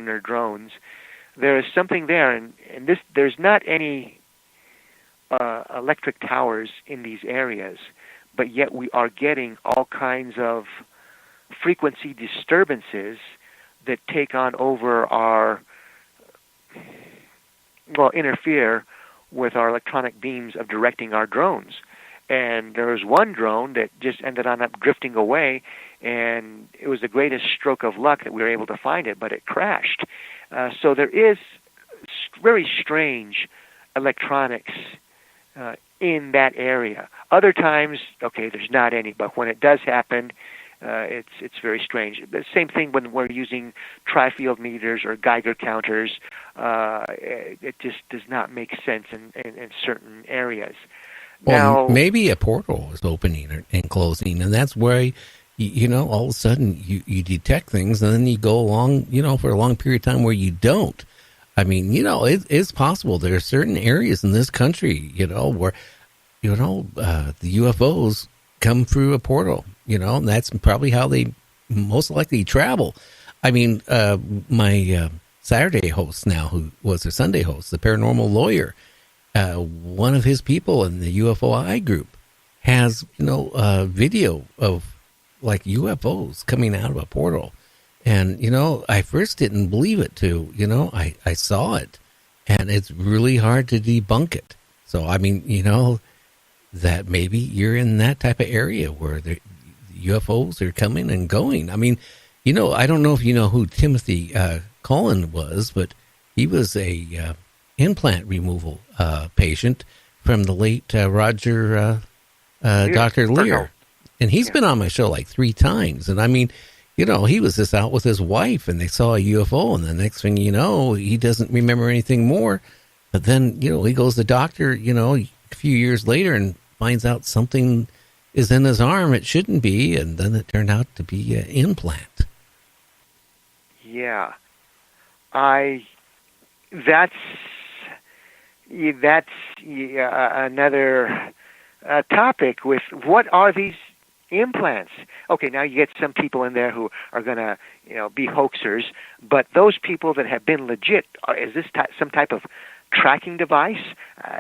their drones. There is something there, and there's not any electric towers in these areas, but yet we are getting all kinds of frequency disturbances that take on over interfere with our electronic beams of directing our drones. And there was one drone that just ended up drifting away, and it was the greatest stroke of luck that we were able to find it, but it crashed. So there is very strange electronics in that area. Other times, there's not any, but when it does happen, it's very strange. The same thing when we're using tri-field meters or Geiger counters. It just does not make sense in certain areas. Well, maybe a portal is opening and closing, and that's where, all of a sudden you detect things, and then you go along, for a long period of time where you don't. I mean, it's possible there are certain areas in this country, where, the UFOs come through a portal, and that's probably how they most likely travel. I mean, my Saturday host now, who was a Sunday host, the paranormal lawyer, one of his people in the UFOI group has, video of like UFOs coming out of a portal. And, I first didn't believe it too. I saw it, and it's really hard to debunk it. So, I mean, that maybe you're in that type of area where the UFOs are coming and going. I mean, I don't know if you know who Timothy Cullen was, but he was a implant removal patient from the late Roger Dr. Lear. And he's been on my show like 3 times. And I mean, he was just out with his wife and they saw a UFO, and the next thing you know, he doesn't remember anything more. But then, he goes to the doctor, a few years later and finds out something is in his arm it shouldn't be, and then it turned out to be an implant. Yeah. That's another topic with what are these implants. Okay, now you get some people in there who are going to, be hoaxers, but those people that have been legit, is this some type of tracking device?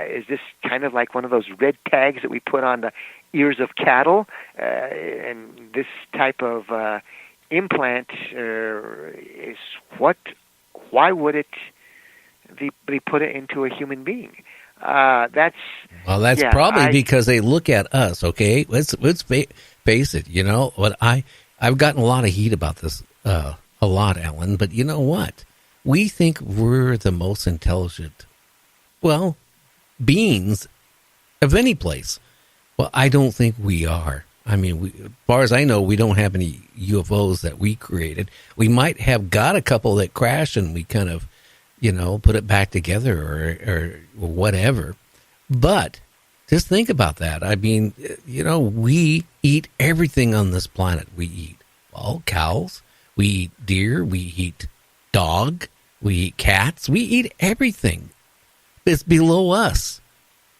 Is this kind of like one of those red tags that we put on the ears of cattle? And this type of implant is what? Why would it they put it into a human being? That's probably because they look at us. Okay, let's face it. What I've gotten a lot of heat about this, a lot, Alan. But you know what? We think we're the most intelligent, beings of any place. Well, I don't think we are. I mean, as far as I know, we don't have any UFOs that we created. We might have got a couple that crashed and we kind of, put it back together or whatever. But just think about that. I mean, we eat everything on this planet. We eat, cows. We eat deer. We eat dog. We eat cats. We eat everything that's below us.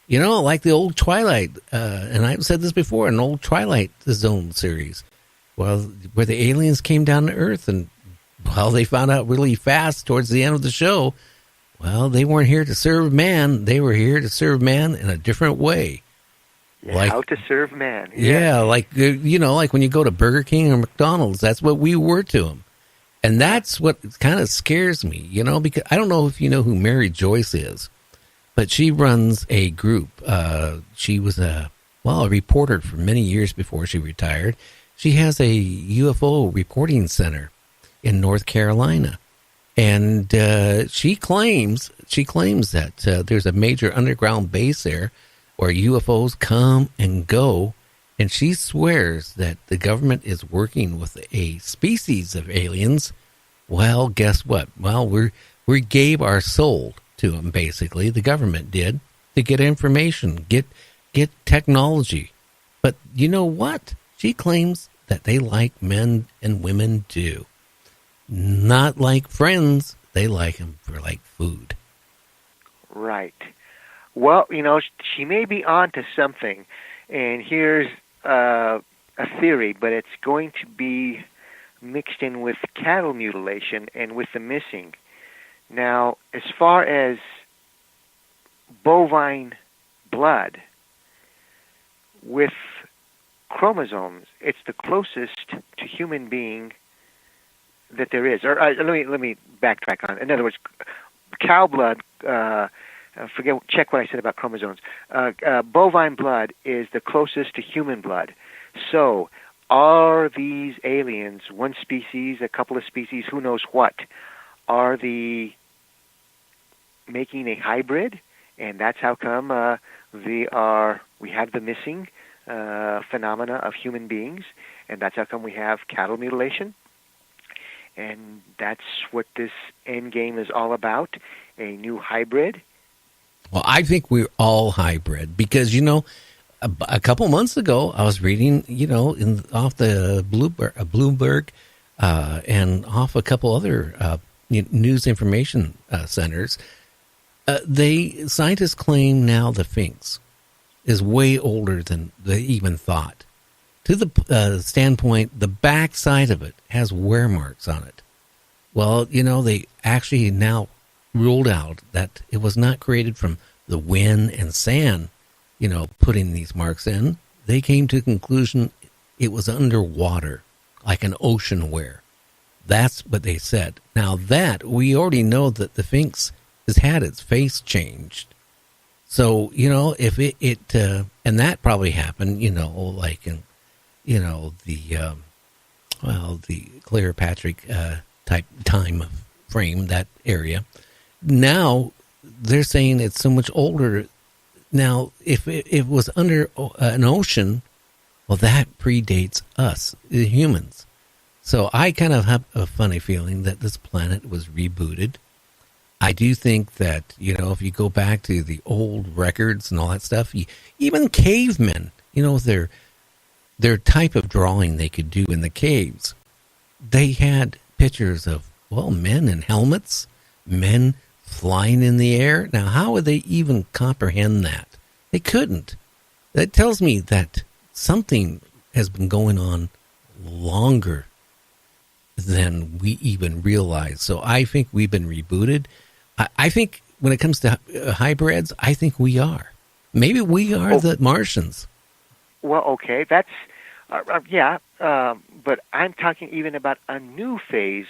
Like the old Twilight, and I've said this before, an old Twilight Zone series, where the aliens came down to Earth and, they found out really fast towards the end of the show, they weren't here to serve man. They were here to serve man in a different way. How to serve man. Yeah, like when you go to Burger King or McDonald's, that's what we were to them. And that's what kind of scares me, because I don't know if you know who Mary Joyce is. But she runs a group. She was a reporter for many years before she retired. She has a UFO reporting center in North Carolina. And she claims that there's a major underground base there where UFOs come and go. And she swears that the government is working with a species of aliens. Well, guess what? We gave our soul to them, basically. The government did, to get information, get technology. But you know what? She claims that they like men and women too. Not like friends. They like them for like food. Right. Well, she may be on to something. And here's a theory, but it's going to be mixed in with cattle mutilation and with the missing. Now, as far as bovine blood with chromosomes, it's the closest to human being that there is. Or let me backtrack on it. In other words, cow blood. Check what I said about chromosomes. Bovine blood is the closest to human blood. So, are these aliens, one species, a couple of species, who knows what? Are they making a hybrid? And that's how come we have the missing phenomena of human beings, and that's how come we have cattle mutilation. And that's what this end game is all about, a new hybrid. Well, I think we're all hybrid because, a couple months ago, I was reading, off the Bloomberg and off a couple other news information centers. Scientists claim now the Sphinx is way older than they even thought. To the standpoint, the backside of it has wear marks on it. Well, they actually now ruled out that it was not created from the wind and sand, putting these marks in. They came to the conclusion it was underwater, like an ocean wear. That's what they said. Now that, we already know that the Sphinx has had its face changed. So, if it and that probably happened, like in, the Cleopatra type time frame, that area. Now, they're saying it's so much older. Now, if it was under an ocean, well, that predates us, the humans. So I kind of have a funny feeling that this planet was rebooted. I do think that, if you go back to the old records and all that stuff, even cavemen, their type of drawing they could do in the caves, they had pictures of, men in helmets, men flying in the air. Now, how would they even comprehend that? They couldn't. That tells me that something has been going on longer than we even realize. So I think we've been rebooted. I think when it comes to hybrids, I think we are. Maybe we are the Martians. Well, okay, that's, but I'm talking even about a new phase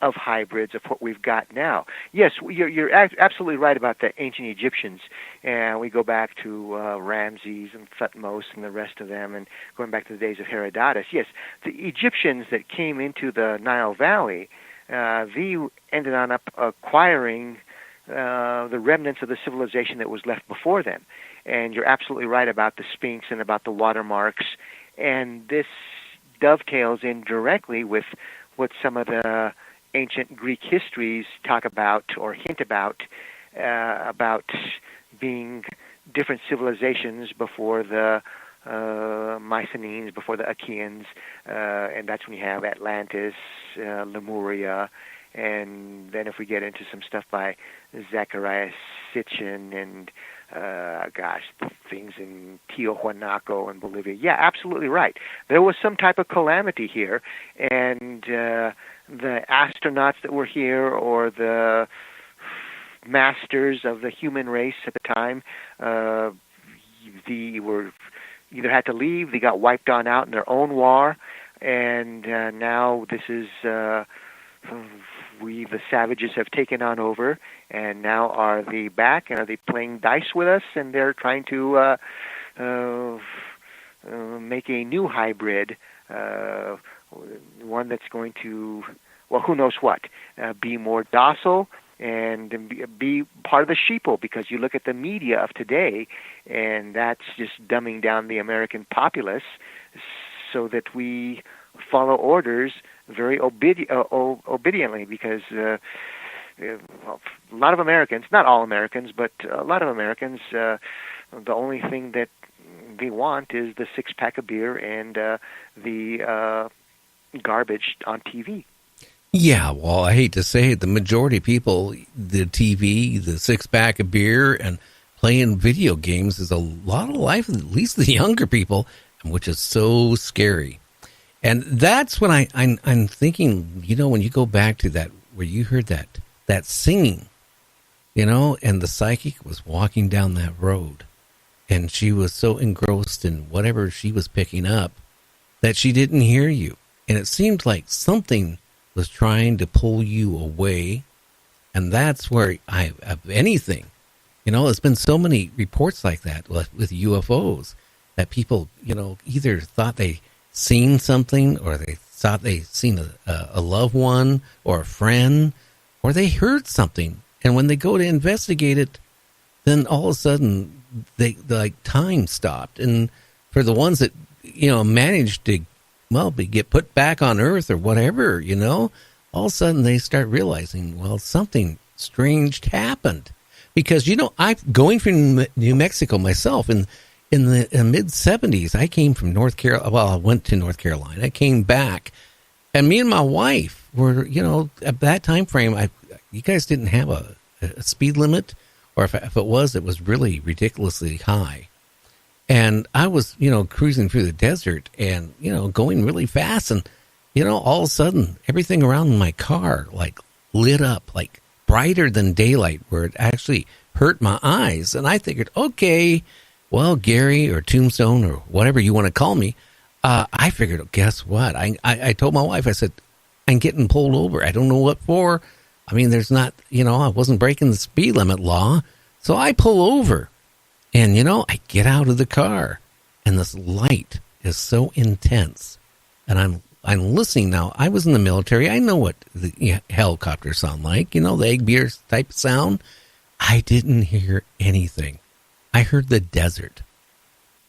of hybrids of what we've got now. Yes, you're absolutely right about the ancient Egyptians, and we go back to Ramses and Thutmose and the rest of them, and going back to the days of Herodotus. Yes, the Egyptians that came into the Nile Valley, they ended up acquiring the remnants of the civilization that was left before them. And you're absolutely right about the Sphinx and about the watermarks, and this dovetails in directly with what some of the ancient Greek histories talk about or hint about being different civilizations before the Mycenaeans, before the Achaeans, and that's when you have Atlantis, Lemuria, and then if we get into some stuff by Zacharias Sitchin and things in Tiahuanaco and Bolivia. Yeah, absolutely right. There was some type of calamity here, and the astronauts that were here, or the masters of the human race at the time, they were either had to leave, they got wiped on out in their own war, and now this is we, the savages, have taken on over, and now are they back, and are they playing dice with us, and they're trying to make a new hybrid, one that's going to, well, who knows what, be more docile and be part of the sheeple, because you look at the media of today, and that's just dumbing down the American populace so that we follow orders very obediently, because a lot of Americans, not all Americans, but a lot of Americans, the only thing that they want is the six-pack of beer and the garbage on TV. Yeah, well, I hate to say it, the majority of people, the TV, the six-pack of beer, and playing video games is a lot of life, at least the younger people, which is so scary. And that's when I'm thinking, when you go back to that, where you heard that singing, and the psychic was walking down that road, and she was so engrossed in whatever she was picking up that she didn't hear you. And it seemed like something was trying to pull you away. And that's where of anything, there's been so many reports like that with UFOs that people, either thought they seen something, or they thought they seen a loved one or a friend, or they heard something. And when they go to investigate it, then all of a sudden they like time stopped. And for the ones that, managed to, get put back on Earth or whatever, all of a sudden they start realizing, something strange happened. Because, I'm going from New Mexico myself, and in the mid-'70s, I came from North Carolina. Well, I went to North Carolina. I came back, and me and my wife were, at that time frame, you guys didn't have a speed limit, or if it was really ridiculously high. And I was, cruising through the desert and, going really fast. And, all of a sudden, everything around my car, like, lit up, like, brighter than daylight, where it actually hurt my eyes. And I figured, okay, well, Gary or Tombstone or whatever you want to call me, I figured, guess what? I told my wife, I said, I'm getting pulled over. I don't know what for. I mean, there's not, I wasn't breaking the speed limit law. So I pull over. And, I get out of the car, and this light is so intense. And I'm listening now. I was in the military. I know what the helicopters sound like, the egg beer type sound. I didn't hear anything. I heard the desert.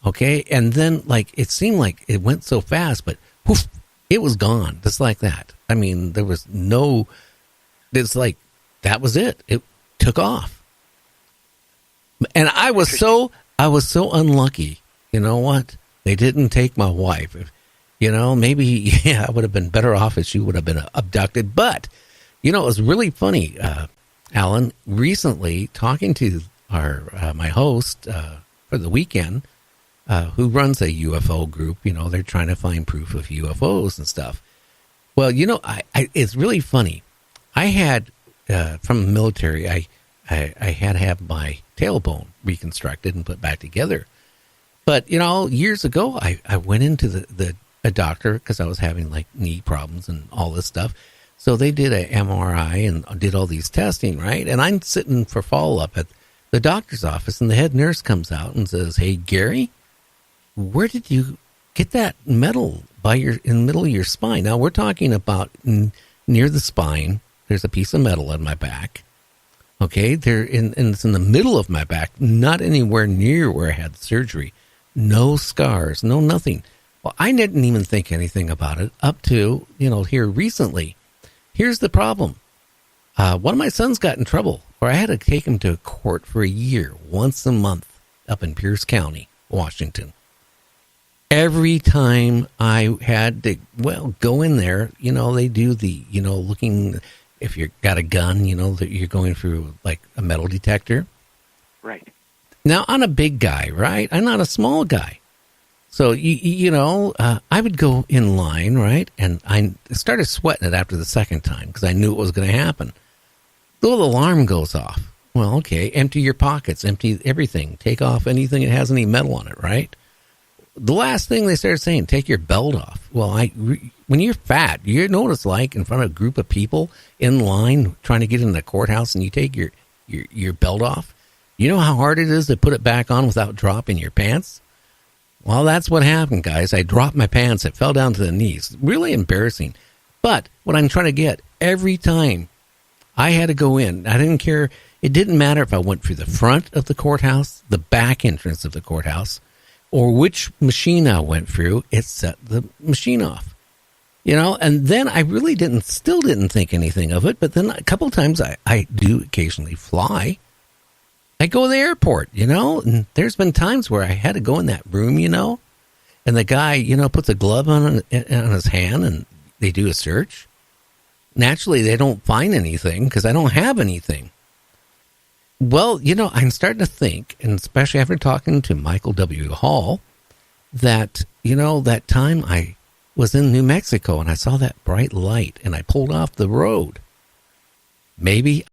Okay? And then, it seemed like it went so fast, but poof, it was gone, just like that. I mean, there was it's like, that was it. It took off. And I was so unlucky. You know what? They didn't take my wife. Maybe I would have been better off if she would have been abducted. But, it was really funny, Alan, recently talking to my host for the weekend, who runs a UFO group. They're trying to find proof of UFOs and stuff. Well, it's really funny. I had, from the military, I had to have my tailbone reconstructed and put back together. But, years ago, I went into a doctor because I was having knee problems and all this stuff. So they did a MRI and did all these testing, right? And I'm sitting for follow-up at the doctor's office, and the head nurse comes out and says, "Hey, Gary, where did you get that metal in the middle of your spine?" Now, we're talking about near the spine. There's a piece of metal on my back. Okay, and it's in the middle of my back, not anywhere near where I had surgery. No scars, no nothing. Well, I didn't even think anything about it up to, here recently. Here's the problem. One of my sons got in trouble, where I had to take him to court for a year, once a month, up in Pierce County, Washington. Every time I had to, go in there, they do the, looking... If you've got a gun, that you're going through a metal detector. Right. Now, I'm a big guy, right? I'm not a small guy. So, I would go in line, right? And I started sweating it after the second time because I knew it was going to happen. The little alarm goes off. Well, okay, empty your pockets, empty everything. Take off anything that has any metal on it, right? The last thing they started saying, take your belt off. Well, when you're fat, you know what it's like in front of a group of people in line trying to get in the courthouse, and you take your belt off. You know how hard it is to put it back on without dropping your pants? Well, that's what happened, guys. I dropped my pants. It fell down to the knees. Really embarrassing. But what I'm trying to get, every time I had to go in, I didn't care. It didn't matter if I went through the front of the courthouse, the back entrance of the courthouse, or which machine I went through, it set the machine off. And then I really still didn't think anything of it. But then a couple of times I do occasionally fly. I go to the airport, and there's been times where I had to go in that room, and the guy, puts a glove on his hand and they do a search. Naturally, they don't find anything because I don't have anything. Well, I'm starting to think, and especially after talking to Michael W. Hall, that, that time I was in New Mexico and I saw that bright light and I pulled off the road. Maybe